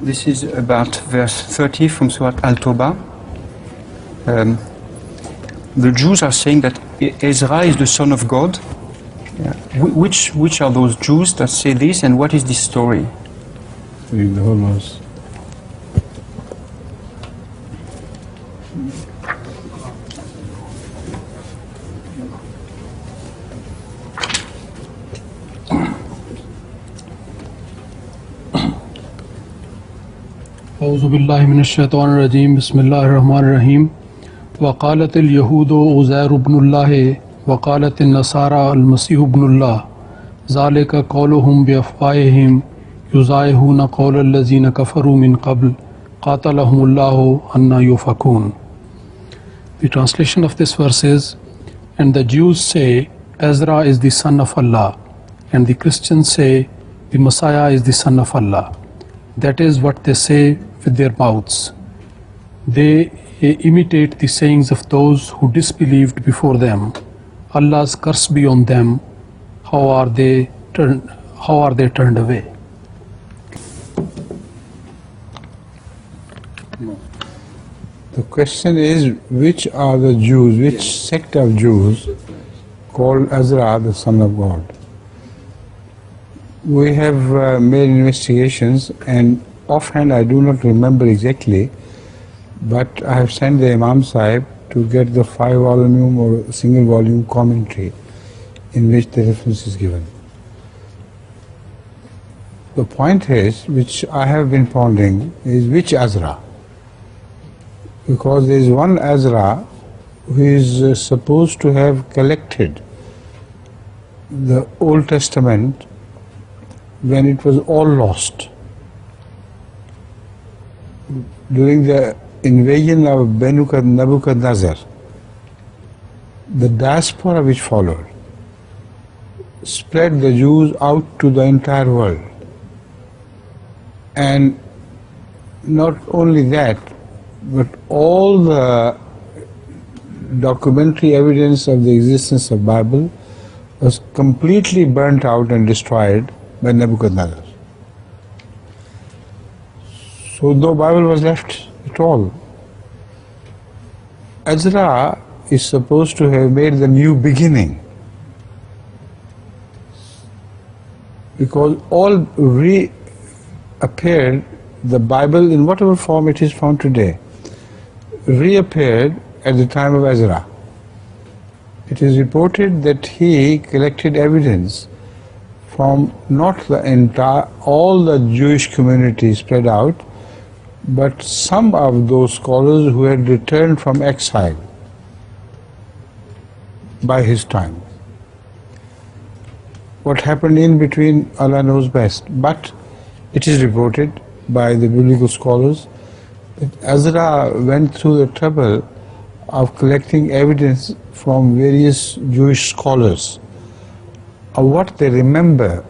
This is about verse 30 from Surah Al-Tawbah. The Jews are saying that Ezra is the son of God. Yeah. Which are those Jews that say this, and what is this story? Read the whole verse. اعوذ باللہ من الشیطان الرجیم بسم اللہ الرحمن الرحیم وقالت اليہود عزیر ابن اللہ وقالت النصارى المسیح ابن اللہ ذالک قولهم بافواہہم یضاہون قول الذین کفروا من قبل قاتلہم اللہ انا یؤفکون. The translation of this verse is, and the Jews say Ezra is the son of Allah, and the Christians say the Messiah is the son of Allah. That is what they say with their mouths. They imitate the sayings of those who disbelieved before them. Allah's curse be on them. How are they turned away? The question is, which are the Jews, which sect of Jews called Ezra the son of God? We have made investigations, and offhand I do not remember exactly, but I have sent the Imam Sahib to get the 5-volume or single volume commentary in which the reference is given. The point is, which I have been pondering, is which Ezra? Because there is one Ezra who is supposed to have collected the Old Testament when it was all lost. During the invasion of Nebuchadnezzar, the diaspora which followed spread the Jews out to the entire world. And not only that, but all the documentary evidence of the existence of Bible was completely burnt out and destroyed by Nebuchadnezzar. So no Bible was left at all. Ezra is supposed to have made the new beginning, because all reappeared, the Bible in whatever form it is found today, reappeared at the time of Ezra. It is reported that he collected evidence from not the entire, all the Jewish community spread out, but some of those scholars who had returned from exile by his time. What happened in between, Allah knows best, but it is reported by the biblical scholars that Ezra went through the trouble of collecting evidence from various Jewish scholars of what they remember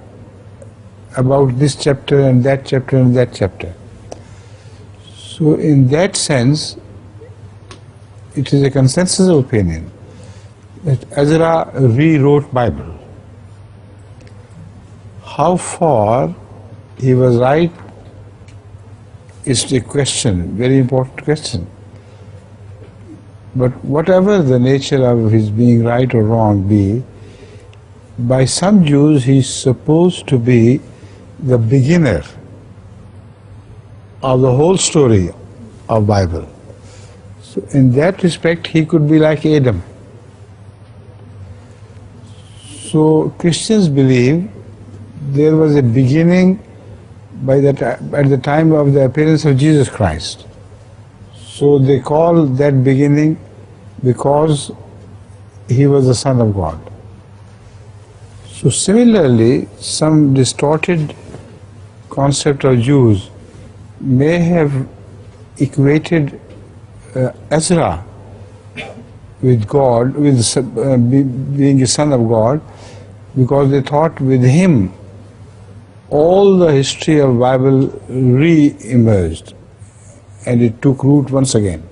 about this chapter and that chapter and that chapter. So in that sense, it is a consensus of opinion that Ezra rewrote Bible. How far he was right is a question, very important question. But whatever the nature of his being right or wrong be, by some Jews he is supposed to be the beginner of the whole story of Bible. So in that respect he could be like Adam. So Christians believe there was a beginning at the time of the appearance of Jesus Christ. So they call that beginning because he was the Son of God. So similarly, some distorted concept of Jews may have equated Ezra with God, with being a son of God, because they thought with him all the history of Bible re-emerged and it took root once again.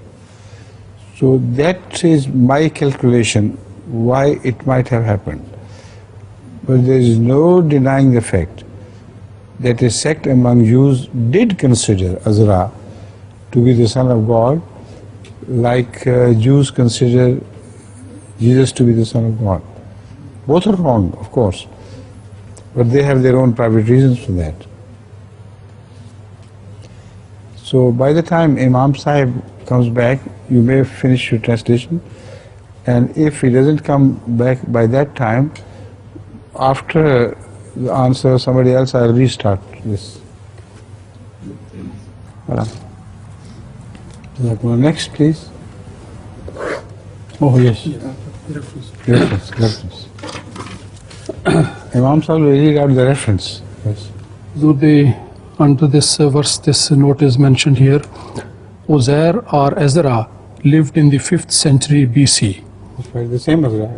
So that is my calculation why it might have happened. But there is no denying the fact that a sect among Jews did consider Ezra to be the son of God, like Jews consider Jesus to be the son of God. Both are wrong, of course, but they have their own private reasons for that. So by the time Imam Sahib comes back, you may finish your translation, and if he doesn't come back by that time, after the answer somebody else, I'll restart this. Next, please. Oh, yes. Reference. Imam Sahib will read out the reference. Yes. So under this verse, this note is mentioned here. Uzair or Ezra lived in the 5th century BC. That's right, the same as that.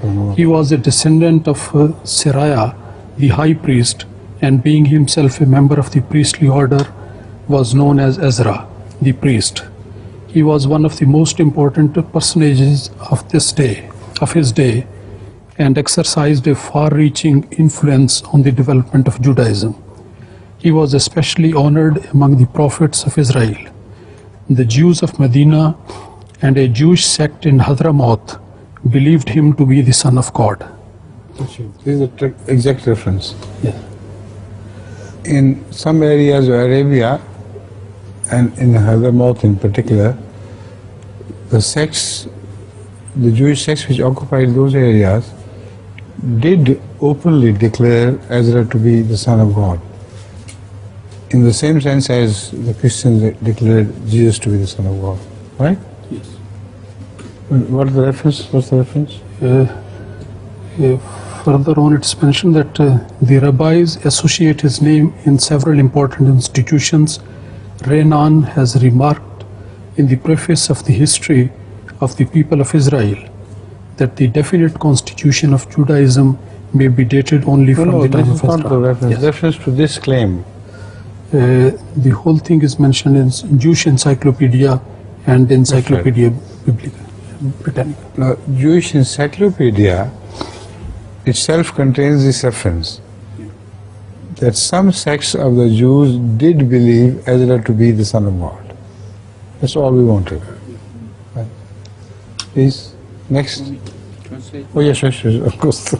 Yeah. He was a descendant of Sariah, the high priest, and being himself a member of the priestly order, was known as Ezra, the priest. He was one of the most important personages of his day, and exercised a far-reaching influence on the development of Judaism. He was especially honored among the prophets of Israel. The Jews of Medina and a Jewish sect in Hadramaut believed him to be the Son of God. This is the exact reference. Yeah. In some areas of Arabia, and in Hadramaut in particular, the Jewish sects which occupied those areas did openly declare Ezra to be the Son of God, in the same sense as the Christians declared Jesus to be the Son of God, right? Yes. What's the reference? Further on, it's mentioned that the rabbis associate his name in several important institutions. Renan has remarked in the preface of the history of the people of Israel that the definite constitution of Judaism may be dated only from the time of Ezra. Not the reference. Yes. Reference to this claim. The whole thing is mentioned in Jewish Encyclopedia and Encyclopedia Britannica. Now, Jewish Encyclopedia itself contains this reference that some sects of the Jews did believe Ezra to be the Son of God. That's all we wanted. Right. Please, next. Oh yes, of course.